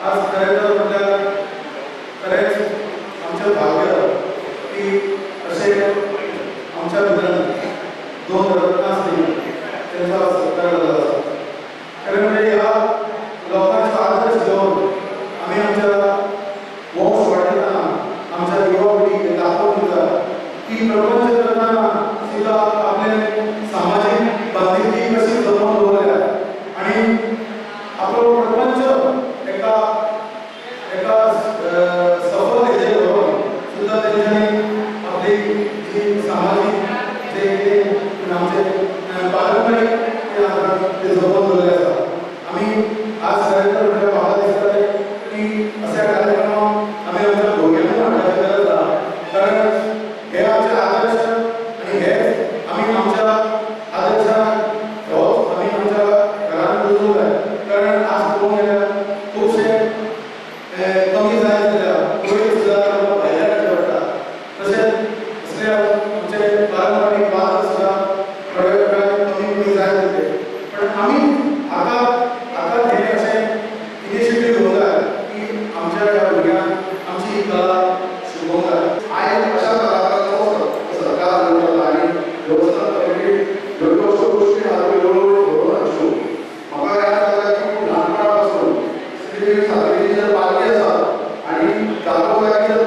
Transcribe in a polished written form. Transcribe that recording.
आज खरें तर म्हटल्यार खरेंच आमचें भाग्य की अशें आमच्या भितर दोन रत्नां आसलीं तेंचो सत्कार जालो आसा. खरें म्हणजे ह्या लोकांचो आदर्श घेवन आमी आमच्या वंश वाडयतना आमच्या युवा पिढीक हें दाखोवन दिता की प्रपंच करतना सुद्दां आपले सामाजीक बांधिलकी कशी जपोवन दवरल्या आनी आपलो प्रपंच एका एका सफल हेजेर व्हरून सुद्दां तेंच्यांनी आपली जी सामाजीक जे आमचे पारंपारीक ते आसात ते जपोवन दवरले आसा. आमी आज खरें तर म्हटल्यार म्हाका दिसता की अशा कार्यक्रमाक आमी आमच्या भुरग्यांकूय हाडपाची गरज आसा. कारण हे आमचे आदर्श आनी हे आमी आमच्या आदर्शाक होच आमी आमच्या घरांत रुजोवंक जाय. कारण आज पळोवंक गेल्यार खुबशे कमी जायत गेल्या पयलीं सुद्दां आमकां भायल्या हाडचें पडटा. तशेंच असले आमचे पारंपारीक वाद सुद्दां थोडे वेळार कमी जायत वयतले. पण आमी आतां हे अशें इनिशिएटीव घेवंक जाय की आमच्या ह्या भुरग्यांक आमची ही कला शिकोवंक जाय. आयज अशा कलाकारांचो सरकार करता आनी देवस्थान कमिटी ह्यो अश्यो गोश्टी आमी हळूहळू घडोवन हाडच्यो. म्हाका याद जाता की ल्हानपणा पासून श्री सातेरीची जर पालखी आसा आनी जागोजागी जर